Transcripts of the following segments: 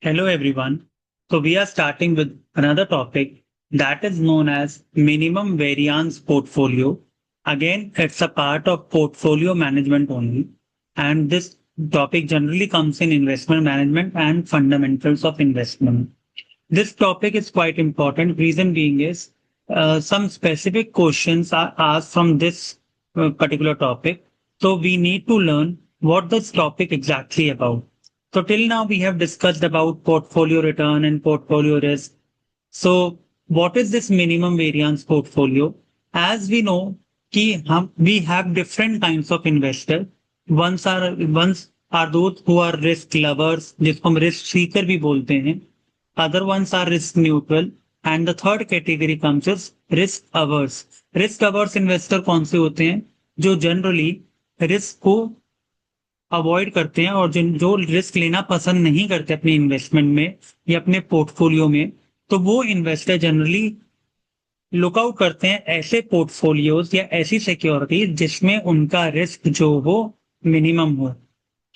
Hello everyone. So we are starting with another topic that is known as minimum variance portfolio. Again, it's a part of portfolio management only. And this topic generally comes in investment management and fundamentals of investment. This topic is quite important. Reason being is some specific questions are asked from this particular topic. So we need to learn what this topic exactly about. So till now we have discussed about portfolio return and portfolio risk. So what is this minimum variance portfolio? As we know कि हम we have different kinds of investor. Ones are those who are risk lovers जिसको हम risk seeker भी बोलते हैं. Other ones are risk neutral. And the third category comes as risk averse. Risk averse investor कौन से होते हैं जो जनरली रिस्क को अवॉइड करते हैं और जिन जो रिस्क लेना पसंद नहीं करते अपने इन्वेस्टमेंट में या अपने पोर्टफोलियो में, तो वो इन्वेस्टर जनरली लुकआउट करते हैं ऐसे पोर्टफोलियोज या ऐसी सिक्योरिटीज जिसमें उनका रिस्क जो हो मिनिमम हो.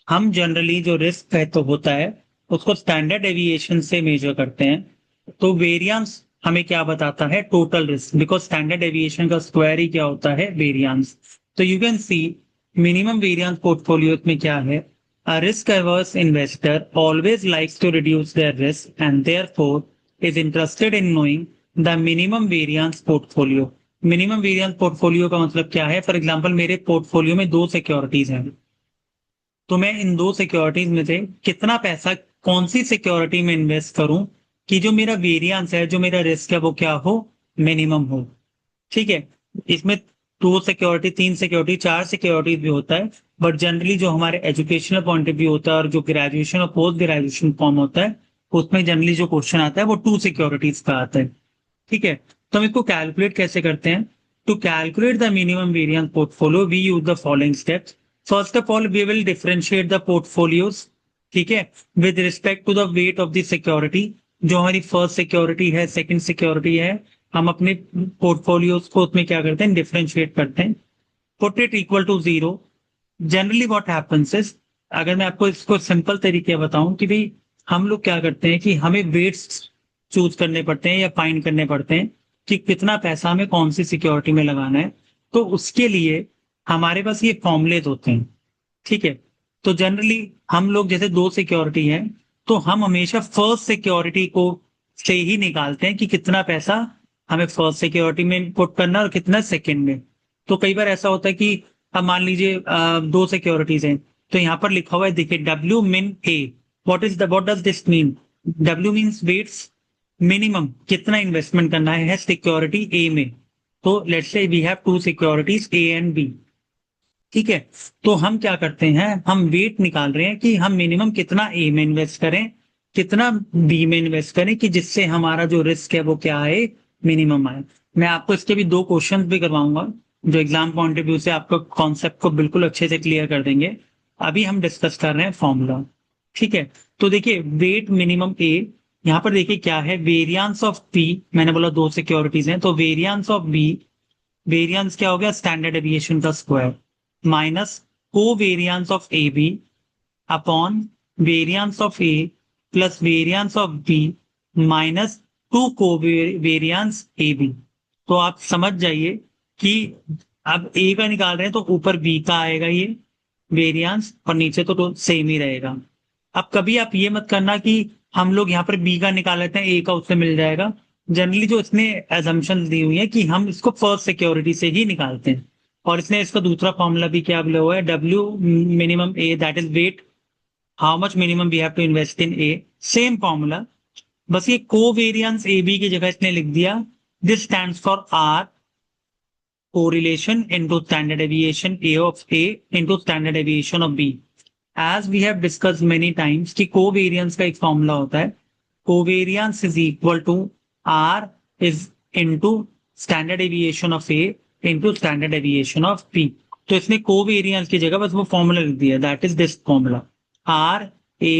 हम जनरली जो रिस्क है तो होता है उसको स्टैंडर्ड डेविएशन से मेजर करते हैं. तो वेरिएंस हमें क्या बताता है? Total risk, because standard deviation का स्क्वायर ही क्या होता है? वेरिएंस. तो you can see minimum variance portfolio में क्या है? A risk averse investor always likes to reduce their risk and therefore is interested in knowing the minimum variance portfolio. Minimum variance portfolio का मतलब क्या है? फॉर एग्जांपल मेरे portfolio में दो सिक्योरिटीज हैं, तो मैं इन दो सिक्योरिटीज में से कितना पैसा कौन सी सिक्योरिटी में इन्वेस्ट करूं कि जो मेरा वेरिएंस है, जो मेरा रिस्क है, वो क्या हो? मिनिमम हो. ठीक है. इसमें दो सिक्योरिटी, तीन सिक्योरिटी, चार सिक्योरिटीज भी होता है, बट जनरली जो हमारे एजुकेशनल पॉइंट ऑफ व्यू होता है और जो ग्रेजुएशन और पोस्ट ग्रेजुएशन फॉर्म होता है उसमें जनरली जो क्वेश्चन आता है वो टू सिक्योरिटीज का आता है. ठीक है. तो हम इसको कैलकुलेट कैसे करते हैं? To calculate the minimum variance portfolio we use the following steps. First of all we will differentiate the portfolios. ठीक है. With respect to the weight of the security. जो हमारी फर्स्ट सिक्योरिटी है, सेकंड सिक्योरिटी है, हम अपने portfolios को उसमें क्या करते हैं? डिफरेंशिएट करते हैं. Put it equal to zero. Generally what happens is, अगर मैं आपको इसको सिंपल तरीके बताऊं कि भाई हम लोग क्या करते हैं कि हमें वेट्स चूज करने पड़ते हैं या फाइंड करने पड़ते हैं कि कितना पैसा हमें कौन सी सिक्योरिटी में लगाना है. तो उसके लिए हमारे पास ये फॉर्मुलेज होते हैं. ठीक है. तो जनरली हम लोग जैसे दो सिक्योरिटी है तो हम हमेशा फर्स्ट सिक्योरिटी को से ही निकालते हैं कि कितना पैसा हमें फर्स्ट सिक्योरिटी में पुट करना और कितना सेकंड में. तो कई बार ऐसा होता है कि अब मान लीजिए दो सिक्योरिटीज हैं, तो यहाँ पर लिखा हुआ है, देखिए W min A. What does this mean? W means weights minimum कितना इन्वेस्टमेंट करना है सिक्योरिटी ए में. तो let's say we have two securities A and B. ठीक है. तो हम क्या करते हैं? हम वेट निकाल रहे हैं कि हम मिनिमम कितना ए में इन्वेस्ट करें, कितना बी में इन्वेस्ट करें, कि जिससे हमारा जो रिस्क है वो क्या आए? मिनिमम आए. मैं आपको इसके भी दो क्वेश्चन भी करवाऊंगा जो एग्जाम पॉइंट ऑफ व्यू से आपको कॉन्सेप्ट को बिल्कुल अच्छे से क्लियर कर देंगे. अभी हम डिस्कस कर रहे हैं फॉर्मूला. ठीक है. तो देखिए वेट मिनिमम ए, यहाँ पर देखिए क्या है? Variance of P. मैंने बोला दो सिक्योरिटीज हैं, तो वेरिएंस ऑफ बी, वेरिएंस क्या हो गया? स्टैंडर्ड डेविएशन का square minus covariance of A B upon variance of A plus variance of B minus two covariance A B. तो आप समझ जाइए कि अब ए का निकाल रहे हैं तो ऊपर बी का आएगा ये वेरिएंस और नीचे तो सेम ही रहेगा. अब कभी आप ये मत करना कि हम लोग यहाँ पर बी का निकाल लेते हैं, ए का उससे मिल जाएगा. जनरली जो इसने एजम्पशन दी हुई है कि हम इसको फर्स्ट सिक्योरिटी से ही निकालते हैं, और इसने इसका दूसरा फॉर्मूला भी क्या बोला हुआ है? W minimum A, that is weight how much minimum we have to invest in A. Same formula, बस ये कोवेरिएंस ए बी की जगह इसने लिख दिया this stands for R correlation into standard deviation A of A into standard deviation of B. As we have discussed many times कि covariance का एक फॉर्मूला होता है, covariance is equal to R is into standard deviation of A into standard deviation of B. तो इसने covariance की जगह बस वो फॉर्मूला लिख दिया, that is this formula R A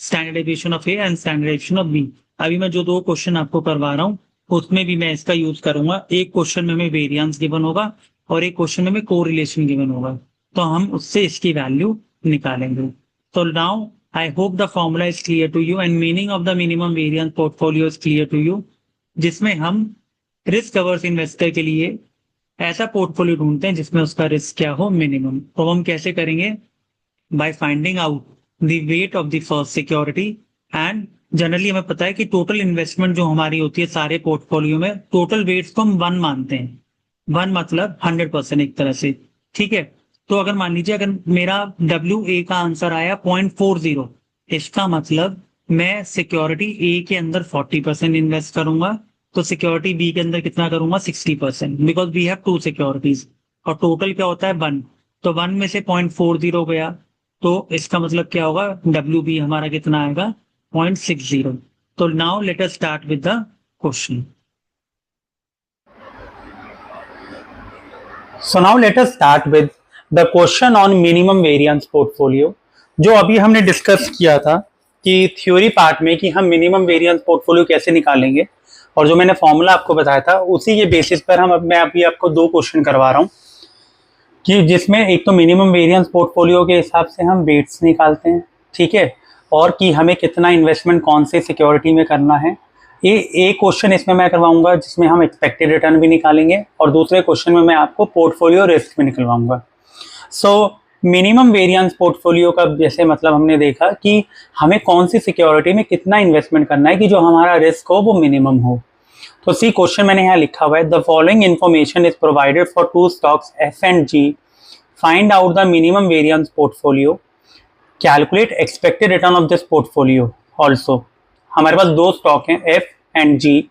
standard deviation of A and standard deviation of B. अभी मैं जो दो क्वेश्चन आपको करवा रहा हूँ उसमें भी मैं इसका यूज करूंगा. एक क्वेश्चन में हमें वेरिएंस गिवन होगा और एक क्वेश्चन में हमें कोरिलेशन गिवन होगा, तो हम उससे इसकी वैल्यू निकालेंगे. तो now I hope the formula is clear to you and meaning of the minimum variance portfolio is clear to you, जिसमें हम रिस्क अवर्स इन्वेस्टर के लिए ऐसा पोर्टफोलियो ढूंढते हैं जिसमें उसका रिस्क क्या हो, मिनिमम। तो हम कैसे करेंगे? By finding out the weight of the first security. And generally हमें पता है कि टोटल इन्वेस्टमेंट जो हमारी होती है सारे पोर्टफोलियो में, टोटल वेट्स को हम 1 मानते हैं। 1 मतलब 100% एक तरह से, ठीक है। तो अगर मान लीजिए अगर मेरा WA का आंसर आया 0.40, इसका मतलब मैं सिक्योरिटी ए के अंदर 40% इन्वेस्ट करूंगा, तो सिक्योरिटी बी के अंदर कितना करूंगा? 60%, बिकॉज वी हैव 2 सिक्योरिटीज और टोटल क्या होता है 1। तो 1 में से 0.40 गया, तो इसका मतलब क्या होगा? WB हमारा कितना आएगा? 0.60। तो now let us start with the question. So now let us start with the question on minimum variance portfolio, जो अभी हमने डिस्कस किया था कि थ्योरी पार्ट में कि हम मिनिमम वेरिएंस पोर्टफोलियो कैसे निकालेंगे, और जो मैंने फॉर्मूला आपको बताया था उसी के बेसिस पर मैं अभी आपको 2 क्वेश्चन करवा रहा हूँ, कि जिसमें एक तो मिनिमम वेरिएंस पोर्टफोलियो के हिसाब से हम वेट्स निकालते हैं, ठीक है, और कि हमें कितना इन्वेस्टमेंट कौन से सिक्योरिटी में करना है। ये एक क्वेश्चन इसमें मैं करवाऊंगा जिसमें हम एक्सपेक्टेड रिटर्न भी निकालेंगे, और दूसरे क्वेश्चन में मैं आपको पोर्टफोलियो रिस्क भी निकलवाऊंगा। सो मिनिमम वेरिएंस पोर्टफोलियो का जैसे मतलब हमने देखा कि हमें कौन सी सिक्योरिटी में कितना इन्वेस्टमेंट करना है कि जो हमारा रिस्क हो वो मिनिमम हो। तो सी क्वेश्चन मैंने यहाँ लिखा हुआ है, the following information is provided for 2 stocks F and G, find out the minimum variance portfolio, calculate expected return of this portfolio. Also हमारे पास 2 स्टॉक हैं F and G,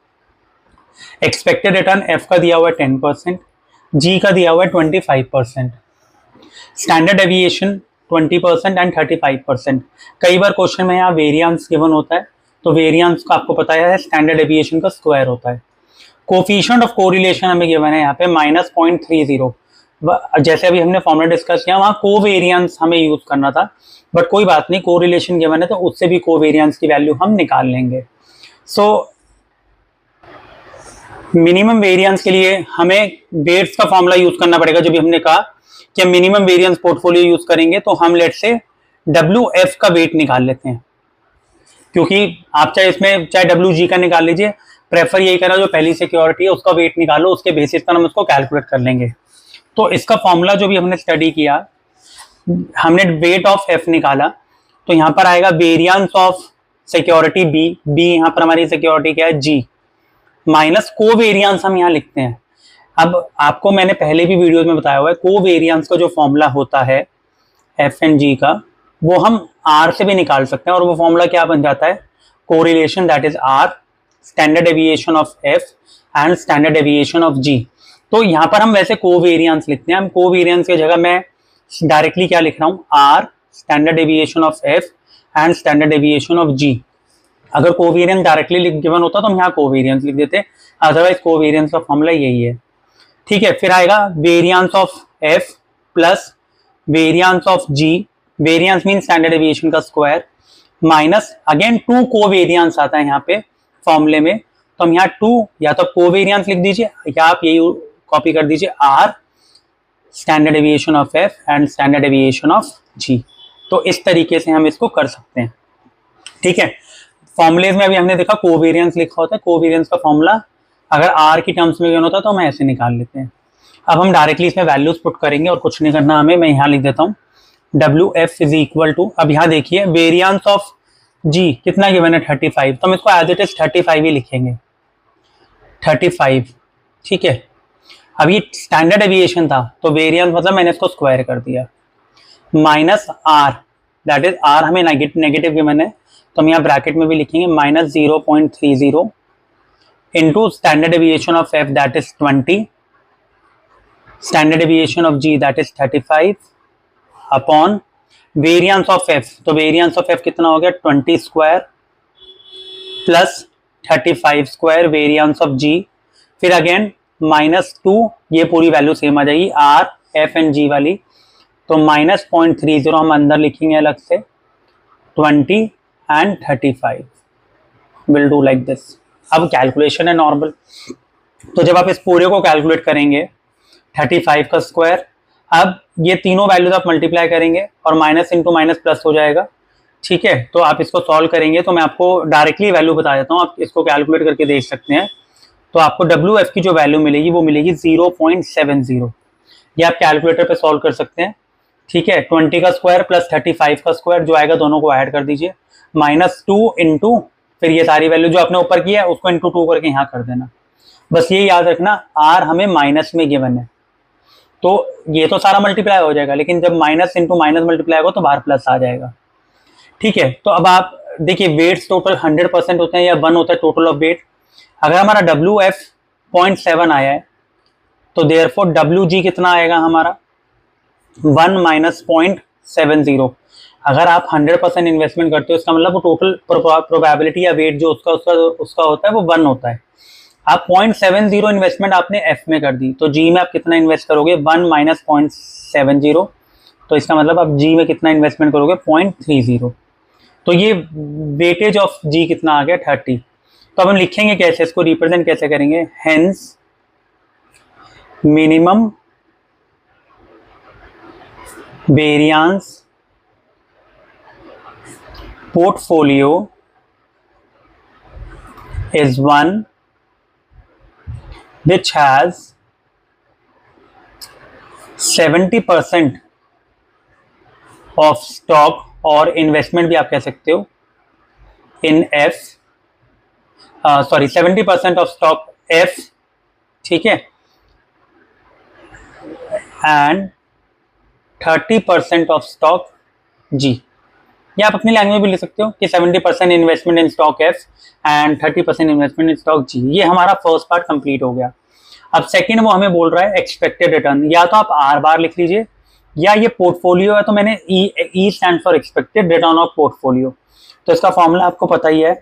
expected return F का दिया हुआ है 10%, G का दिया हुआ है 25%, स्टैंडर्ड डेविएशन 20% एंड 35%। कई बार क्वेश्चन में यहाँ वेरिएंस गिवन होता है, तो वेरिएंस का आपको पता है स्टैंडर्ड डेविएशन का स्क्वायर होता है। कोफिशिएंट ऑफ कोरिलेशन हमें गिवन है यहाँ पे -0.30। जैसे अभी हमने फॉर्मूला डिस्कस किया, वहाँ कोवेरिएंस हमें यूज करना था, बट कोई बात नहीं, कोरिलेशन गिवन है तो उससे भी कोवेरिएंस की वैल्यू हम निकाल लेंगे। सो मिनिमम वेरिएंस के लिए हमें वेट्स का फॉर्मूला यूज करना पड़ेगा। जब भी हमने कहा कि हम मिनिमम वेरिएंस पोर्टफोलियो यूज करेंगे तो हम लेट से WF का वेट निकाल लेते हैं, क्योंकि आप चाहे इसमें चाहे WG का निकाल लीजिए, प्रेफर यही करना जो पहली सिक्योरिटी है उसका वेट निकालो, उसके बेसिस पर हम उसको कैलकुलेट कर लेंगे। तो इसका फॉर्मूला जो भी हमने स्टडी किया, हमने वेट ऑफ F निकाला, तो यहाँ पर आएगा वेरिएंस ऑफ सिक्योरिटी B यहाँ पर हमारी सिक्योरिटी क्या है G, माइनस कोवेरिएंस हम यहाँ लिखते हैं। अब आपको मैंने पहले भी वीडियोस में बताया हुआ है, कोवेरिएंस का जो फॉर्मूला होता है F and G का, वो हम R से भी निकाल सकते हैं, और वो फॉर्मूला क्या बन जाता है? Correlation that is R, standard deviation of F and standard deviation of G। तो यहाँ पर हम वैसे कोवेरिएंस लिखते हैं, हम कोवेरिएंस की जगह मैं डायरेक्टली क्या लिख रहा हूँ? R, standard deviation of F and standard deviation of G। अगर कोवेरिएंस डायरेक्टली गिवन होता तो हम यहाँ कोवेरिएंस लिख देते, अदरवाइज कोवेरिएंस का फॉर्मूला यही है, ठीक है। फिर आएगा variance of F plus variance of G, variance mean standard deviation का स्क्वायर, माइनस अगेन 2 कोवेरिएंस आता है यहाँ पे फॉर्मूले में, तो हम यहाँ 2 या तो कोवेरिएंस लिख दीजिए या आप यही कॉपी कर दीजिए R, standard deviation of F and standard deviation of G। तो इस तरीके से हम इसको कर सकते हैं, ठीक है। फॉर्मुलेज में अभी हमने देखा कोवेरिएंस लिखा होता है, कोवेरिएंस का फॉर्मूला अगर R की टर्म्स में गिवन होता है तो हम ऐसे निकाल लेते हैं। अब हम डायरेक्टली इसमें वैल्यूज पुट करेंगे और कुछ नहीं करना हमें, मैं यहाँ लिख देता हूँ WF इज इक्वल टू, अब यहाँ देखिए वेरिएंस ऑफ G कितना गिवन है 35, तो हम इसको एज इट इज 35 ही लिखेंगे, 35, ठीक है। अब ये स्टैंडर्ड डेविएशन था तो वेरिएंस मतलब मैंने इसको स्क्वायर कर दिया, minus R, that is R हमें नेगेटिव गिवन है तो हम यहाँ ब्रैकेट में भी लिखेंगे -0.30 into standard deviation of F that is 20, standard deviation of G that is 35 upon variance of F, तो वेरिएंस ऑफ F कितना हो गया 20 square plus 35 square variance of G, फिर अगेन -2, ये पूरी वैल्यू सेम आ जाएगी R, F एंड G वाली, तो -0.30 हम अंदर लिखेंगे अलग से, 20 and 35 will do like this. अब कैलकुलेशन है नॉर्मल, तो जब आप इस पूरे को कैलकुलेट करेंगे 35 का स्क्वायर, अब ये तीनों वैल्यूज आप मल्टीप्लाई करेंगे और माइनस इंटू माइनस प्लस हो जाएगा, ठीक है, तो आप इसको सॉल्व करेंगे तो मैं आपको डायरेक्टली वैल्यू बता देता हूँ, आप इसको कैलकुलेट करके देख सकते हैं। तो आपको WF की जो वैल्यू मिलेगी वो मिलेगी 0.70। ये आप कैलकुलेटर पे सॉल्व कर सकते हैं। ठीक है, 20 का स्क्वायर प्लस 35 का स्क्वायर जो आएगा दोनों को ऐड कर दीजिए, -2 इंटू फिर ये सारी वैल्यू जो आपने ऊपर की है उसको इंटू 2 करके यहाँ कर देना। बस ये याद रखना R हमें माइनस में गिवन है, तो ये तो सारा मल्टीप्लाई हो जाएगा, लेकिन जब माइनस इंटू माइनस मल्टीप्लाई होगा तो बाहर प्लस आ जाएगा। ठीक है, तो अब आप देखिए वेट्स टोटल 100% होते हैं या 1 होता है टोटल ऑफ वेट। अगर हमारा WF 0.7 आया है तो देयरफॉर WG कितना आएगा हमारा 1 माइनस 0.70। अगर आप 100% इन्वेस्टमेंट करते हो इसका मतलब वो टोटल प्रोबेबिलिटी या वेट जो उसका होता है वो 1 होता है। आप 0.70 इन्वेस्टमेंट आपने F में कर दी, तो G में आप कितना इन्वेस्ट करोगे 1 माइनस 0.70, तो इसका मतलब आप G में कितना इन्वेस्टमेंट करोगे 0.30। तो ये वेटेज ऑफ G कितना आ गया 30। तो अब हम लिखेंगे कैसे, इसको रिप्रेजेंट कैसे करेंगे, hence minimum variance portfolio is one which has 70% of stock और इन्वेस्टमेंट भी आप कह सकते हो इन F, sorry 70% of stock F, ठीक है, एंड 30% ऑफ स्टॉक G। या आप अपनी लैंग्वेज में भी लिख सकते हो कि 70% investment in stock F and 30% investment in stock G। ये हमारा फर्स्ट पार्ट कंप्लीट हो गया। अब सेकंड वो हमें बोल रहा है एक्सपेक्टेड रिटर्न, या तो आप R बार लिख लीजिए या ये पोर्टफोलियो है तो मैंने E stand for expected return of portfolio. तो इसका फॉर्मूला आपको पता ही है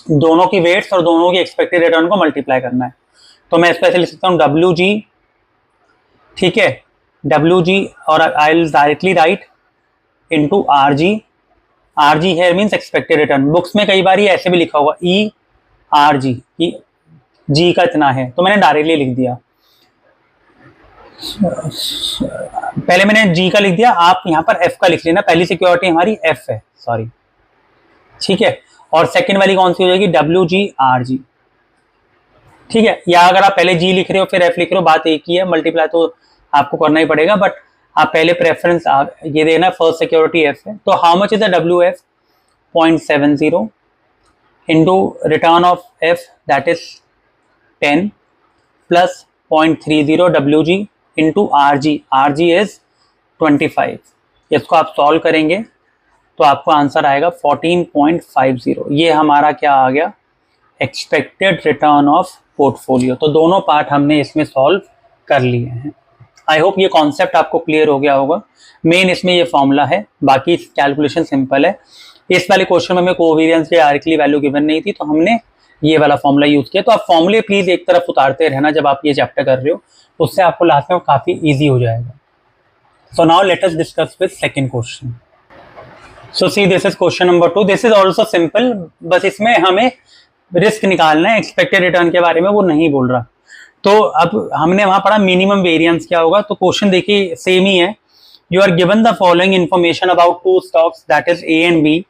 दोनों की वेट्स और दोनों की एक्सपेक्टेड रिटर्न को मल्टीप्लाई करना है। तो मैं इसको ऐसे लिख सकता हूँ WG, ठीक है, WG और I will directly right into RG है मीन्स एक्सपेक्टेड रिटर्न। बुक्स में कई बार ये ऐसे भी लिखा होगा ERG कि G का इतना है, तो मैंने डायरेक्टली लिख दिया। पहले मैंने G का लिख दिया, आप यहाँ पर F का लिख लेना, पहली सिक्योरिटी हमारी F है, सॉरी, ठीक है। और सेकंड वाली कौन सी हो जाएगी WG ठीक है। या अगर आप पहले G लिख रहे हो फिर F लिख रहे हो, बात एक ही है, मल्टीप्लाई तो आपको करना ही पड़ेगा, बट आप पहले प्रेफरेंस ये देना फर्स्ट सिक्योरिटी F है। तो how much is the WF 0.70 into return of F that is 10 plus 0.30 WG into RG is 25। इसको आप सॉल्व करेंगे तो आपको आंसर आएगा 14.50। ये हमारा क्या आ गया एक्सपेक्टेड रिटर्न ऑफ पोर्टफोलियो। तो दोनों पार्ट हमने इसमें सॉल्व कर लिए हैं। आई होप ये कॉन्सेप्ट आपको क्लियर हो गया होगा। मेन इसमें ये फॉर्मूला है, बाकी कैलकुलेशन सिंपल है। इस वाले क्वेश्चन में हमें कोवेरिएंस की डायरेक्टली वैल्यू गिवन नहीं थी तो हमने ये वाला फॉर्मूला यूज किया। तो आप फॉर्मूले प्लीज एक तरफ उतारते रहना जब आप ये चैप्टर कर रहे हो, उससे आपको लास्ट में काफी ईजी हो जाएगा। So now let us discuss with second question. So see this is question number 2। This is also simple, बस इसमें हमें रिस्क निकालना है, एक्सपेक्टेड रिटर्न के बारे में वो नहीं बोल रहा। तो अब हमने वहां पढ़ा मिनिमम वेरिएंस क्या होगा, तो क्वेश्चन देखिए सेम ही है। You are given the following information about two stocks that is A and B,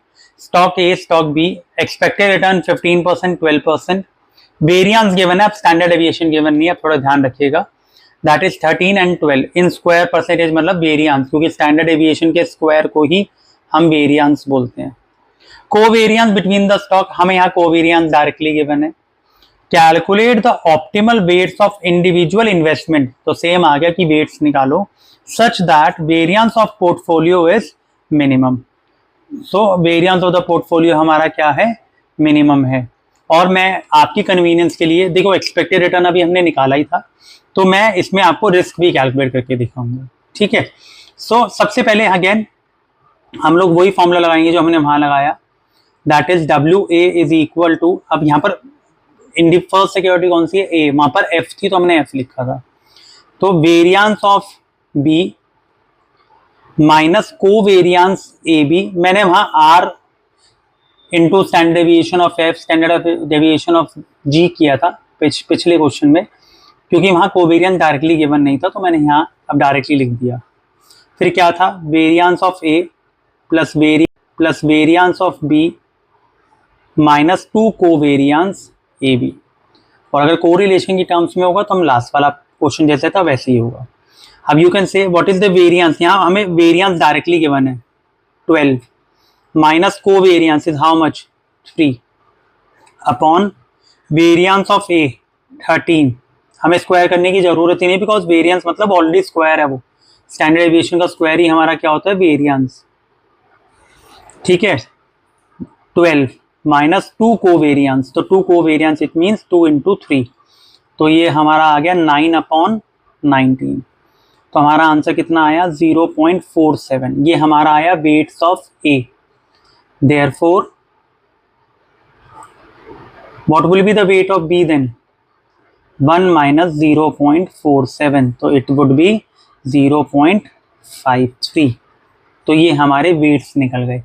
stock A stock B, expected return 15% 12%, variance given है, अब स्टैंडर्ड डेविएशन गिवन नहीं है, थोड़ा ध्यान रखिएगा, that is 13 and 12 in square percentage मतलब variance, क्योंकि standard deviation के स्क्वायर को ही हम वेरिएंस बोलते हैं। कोवेरिएंस बिटवीन द स्टॉक, हमें यहाँ कोवेरिएंस डायरेक्टली गिवन है। Calculate the optimal weights of individual investment, तो सेम आ गया कि वेट्स निकालो such that variance of portfolio is minimum. So variance of the portfolio हमारा क्या है मिनिमम है। और मैं आपकी कन्वीनियंस के लिए देखो एक्सपेक्टेड रिटर्न अभी हमने निकाला ही था, तो मैं इसमें आपको रिस्क भी कैलकुलेट करके दिखाऊंगा, ठीक है। सो सबसे पहले अगेन हम लोग वही फॉर्मूला लगाएंगे जो हमने वहां लगाया, that is WA is equal to, अब यहाँ पर इन फर्स्ट सिक्योरिटी कौन सी है A, वहां पर F थी तो हमने F लिखा था, तो variance of B minus covariance AB, मैंने वहां R into standard deviation of F standard deviation of G किया था पिछले क्वेश्चन में, क्योंकि वहां कोवेरिएंस डायरेक्टली गिवन नहीं था तो मैंने यहाँ अब डायरेक्टली लिख दिया। फिर क्या था variance of A plus variance of B minus 2 covariance A B. और अगर कोरिलेशन की टर्म्स में होगा तो हम लास्ट वाला क्वेश्चन जैसे था वैसे ही होगा। अब you can say what is the variance, यहाँ हमें वेरियंस डायरेक्टली गिवन है 12 minus covariance is how much 3 upon variance of A 13। हमें स्क्वायर करने की जरूरत ही नहीं बिकॉज वेरियंस मतलब ऑलरेडी स्क्वायर है, वो स्टैंडर्ड डेविएशन का स्क्वायर ही हमारा क्या होता है वेरियंस। ठीक है, 12 माइनस 2 कोवेरियंस, तो 2 कोवेरियंस इट मीन्स 2 इंटू 3, तो ये हमारा आ गया 9 अपॉन 19। तो हमारा आंसर कितना आया 0.47। ये हमारा आया weights of A. Therefore what will be the weight of B then 1 minus 0.47, तो इट वुड बी 0.53। तो ये हमारे वेट्स निकल गए।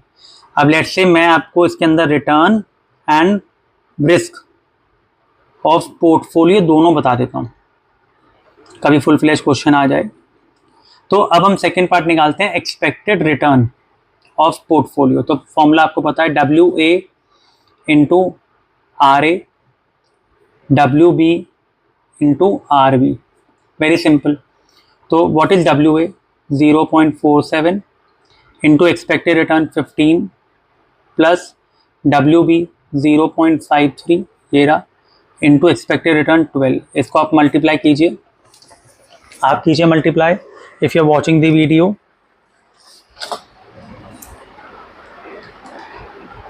अब लेट्स से मैं आपको इसके अंदर return and risk of portfolio दोनों बता देता हूँ, कभी फुल फ्लैश क्वेश्चन आ जाए। तो अब हम सेकेंड पार्ट निकालते हैं, एक्सपेक्टेड रिटर्न ऑफ पोर्टफोलियो। तो फॉर्मूला आपको पता है WA into RA WB into RB, very simple. तो what is WA 0.47 into expected return 15 plus WB 0.53 ये रहा इंटू एक्सपेक्टेड रिटर्न 12। इसको आप मल्टीप्लाई कीजिए, आप कीजिए multiply if you are watching the video.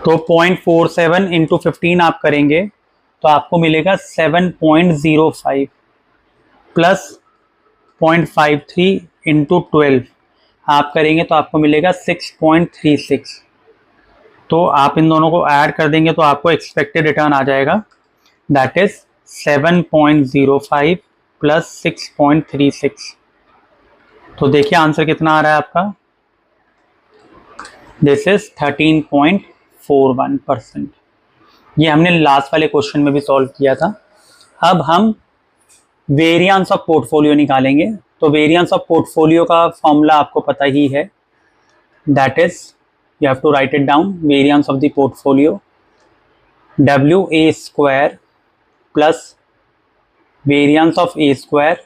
तो 0.47 इंटू 15 आप करेंगे तो आपको मिलेगा 7.05 प्लस 0.53 इंटू 12 आप करेंगे तो आपको मिलेगा 6.36। तो आप इन दोनों को ऐड कर देंगे तो आपको एक्सपेक्टेड रिटर्न आ जाएगा, दैट इज 7.05 प्लस 6.36। तो देखिए आंसर कितना आ रहा है आपका, दिस इज 13.41%। ये हमने लास्ट वाले क्वेश्चन में भी सॉल्व किया था। अब हम वेरिएंस ऑफ पोर्टफोलियो निकालेंगे। तो वेरिएंस ऑफ पोर्टफोलियो का फॉर्मूला आपको पता ही है, that is you have to write it down, variance of the portfolio WA square plus variance of A square,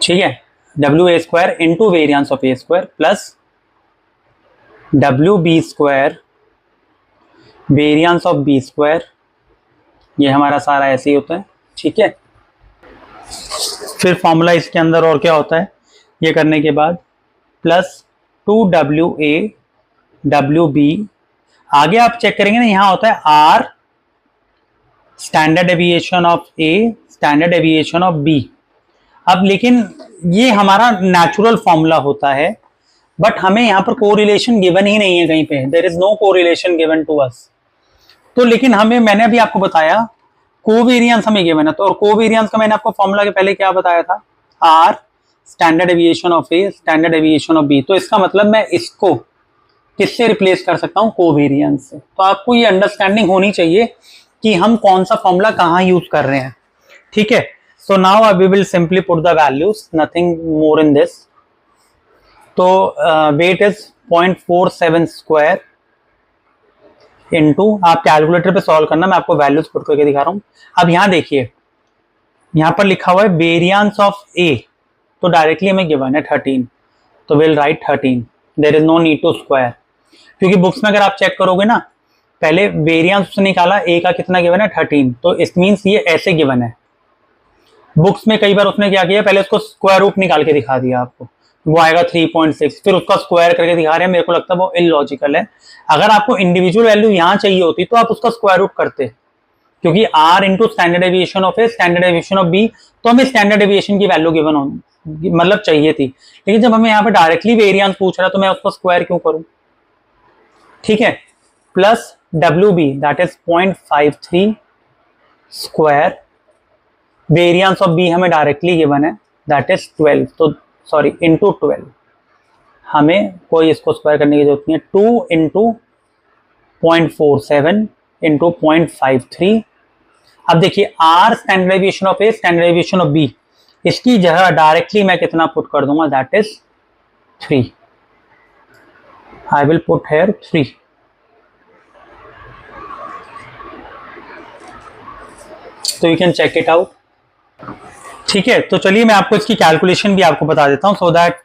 ठीक है, WA square into variance of A square plus WB square variance of B square. ये हमारा सारा ऐसे ही होता है, ठीक है। फिर फॉर्मूला इसके अंदर और क्या होता है, ये करने के बाद प्लस 2WA WB, आगे आप चेक करेंगे ना यहाँ होता है R standard deviation of A standard deviation of B। अब लेकिन ये हमारा नेचुरल फॉर्मूला होता है, बट हमें यहाँ पर कोरिलेशन गिवन ही नहीं है कहीं पे, there is no correlation given to us. तो लेकिन हमें, मैंने अभी आपको बताया कोवेरियंस हमें गिवन है, तो और कोवेरियंस का मैंने आपको फॉर्मूला के पहले क्या बताया था, R standard deviation of A standard deviation of B। तो इसका मतलब मैं इसको किससे रिप्लेस कर सकता हूँ, कोवेरियंस से। तो आपको ये अंडरस्टैंडिंग होनी चाहिए कि हम कौन सा फॉर्मूला कहाँ यूज कर रहे हैं, ठीक है। So now we will simply put the values, nothing more in this. तो वेट इज 0.47 स्क्वायर इंटू, आप कैलकुलेटर पे सॉल्व करना, मैं आपको वैल्यूज पुट करके दिखा रहा हूँ। अब यहाँ देखिए, यहाँ पर लिखा हुआ है वेरिएंस ऑफ A, तो डायरेक्टली हमें गिवन है 13, तो will write 13, there is no need to square, क्योंकि बुक्स में अगर आप चेक करोगे ना, पहले वेरिएंस से निकाला A का कितना गिवन है 13, तो इट मीन्स ये ऐसे गिवन है। बुक्स में कई बार उसने क्या किया, पहले उसको स्क्वायर रूट निकाल के दिखा दिया आपको, वो आएगा 3.6, फिर उसका स्क्वायर करके दिखा रहे हैं, मेरे को लगता है वो इलॉजिकल है। अगर आपको इंडिविजुअल वैल्यू यहाँ चाहिए होती तो आप उसका स्क्वायर रूट करते, क्योंकि R into standard deviation of A standard deviation of B, तो हमें स्टैंडर्ड डेविएशन की वैल्यू गिवन होनी मतलब चाहिए थी। लेकिन जब हमें यहाँ पे डायरेक्टली वेरिएंस पूछ रहा है तो मैं उसको स्क्वायर क्यों करूं, ठीक है। Plus WB that is 0.53 square, variance of B हमें डायरेक्टली गिवन है दैट इज 12, तो सॉरी इंटू 12, हमें कोई इसको स्क्वायर करने की जरूरत नहीं है। 2 इंटू 0.47 इंटू 0.53। अब देखिए R standard deviation of A standard deviation of B, इसकी जगह डायरेक्टली मैं कितना पुट कर दूंगा, that is 3। I will put here 3. तो you can check it out. ठीक है, तो चलिए मैं आपको इसकी कैलकुलेशन भी आपको बता देता हूँ, सो दैट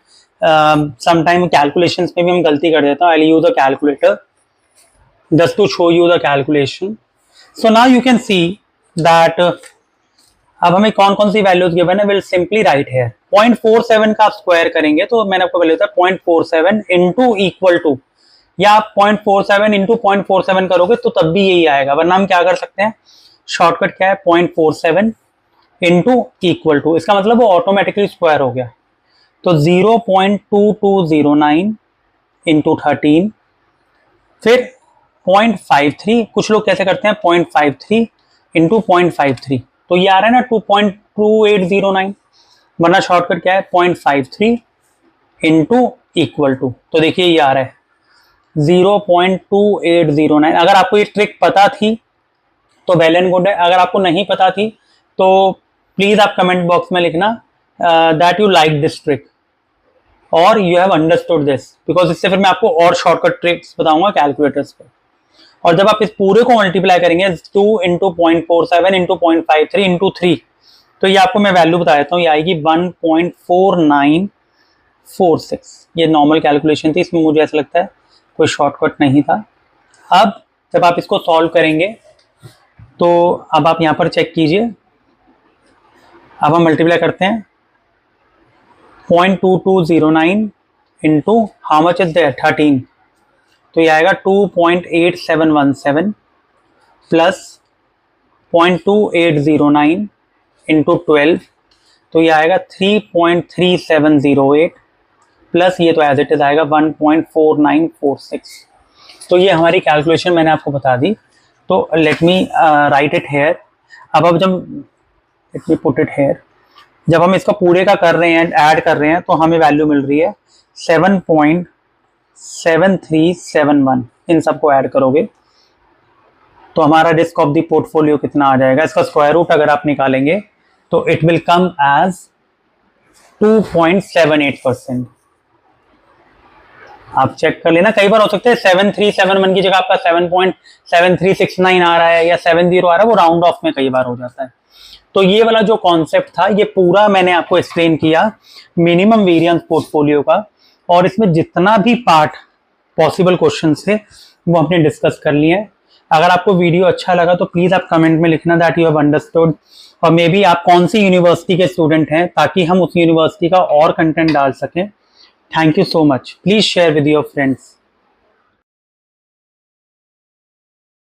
समटाइम कैलकुलेशंस में भी हम गलती कर देता हूँ. I use a calculator just to show you the calculation. So now you can see that अब हमें कौन कौन सी वैल्यूज गिवन है, विल सिंपली राइट है. 0.47 का आप स्क्वायर करेंगे तो मैंने आपको पहले बताया 0.47 इंटू इक्वल टू, या आप 0.47 इंटू 0.47 करोगे तो तब भी यही आएगा. वरना हम क्या कर सकते हैं, शॉर्टकट क्या है, 0.47 इंटू इक्वल टू, इसका मतलब वो ऑटोमेटिकली स्क्वायर हो गया. तो 0.2209 इंटू 13, फिर 0.53, कुछ लोग कैसे करते हैं 0.53 इंटू 0.53, तो ये आ रहा है ना 2.2809, वरना शॉर्टकट क्या है 0.53 इंटू इक्वल टू, तो देखिए ये आ रहा है 0.2809. अगर आपको ये ट्रिक पता थी तो वेल एंड गुड है, अगर आपको नहीं पता थी तो प्लीज आप कमेंट बॉक्स में लिखना that you like this trick और you have understood this, because इससे फिर मैं आपको और शॉर्टकट ट्रिक्स बताऊंगा कैलकुलेटर्स पे. और जब आप इस पूरे को मल्टीप्लाई करेंगे 2 इंटू 0.47 इंटू 0.53 इंटू 3, तो ये आपको मैं वैल्यू बता देता हूँ, ये आएगी 1.4946. ये नॉर्मल कैलकुलेशन थी, इसमें मुझे ऐसा लगता है कोई शॉर्टकट नहीं था. अब जब आप इसको सॉल्व करेंगे तो अब आप यहाँ पर चेक कीजिए, अब हम मल्टीप्लाई करते हैं 0.2209 into how much is there 13, तो ये आएगा 2.8717 प्लस 0.2809 इंटू 12, तो ये आएगा 3.3708 प्लस ये तो एज इट इज आएगा 1.4946. तो ये हमारी कैलकुलेशन मैंने आपको बता दी. तो let me right it here. अब जब let me put it here, जब हम इसका पूरे का कर रहे हैं, ऐड कर रहे हैं, तो हमें वैल्यू मिल रही है 7.7371. इन सबको ऐड करोगे तो हमारा रिस्क ऑफ द पोर्टफोलियो कितना आ जाएगा, इसका स्क्वायर रूट अगर आप निकालेंगे तो इट विल कम एज 2.78%. आप चेक कर लेना, कई बार हो सकता है 7371 की जगह आपका 7.7369 आ रहा है या 70 आ रहा है, वो राउंड ऑफ में कई बार हो जाता है. तो ये वाला जो कॉन्सेप्ट था ये पूरा मैंने आपको एक्सप्लेन किया मिनिमम वेरिएंस पोर्टफोलियो का, और इसमें जितना भी पार्ट पॉसिबल क्वेश्चंस थे वो हमने डिस्कस कर लिए हैं. अगर आपको वीडियो अच्छा लगा तो प्लीज आप कमेंट में लिखना दैट यू हैव अंडरस्टूड, और मे बी आप कौन सी यूनिवर्सिटी के स्टूडेंट हैं ताकि हम उस यूनिवर्सिटी का और कंटेंट डाल सकें. Thank you so much. Please share with your friends.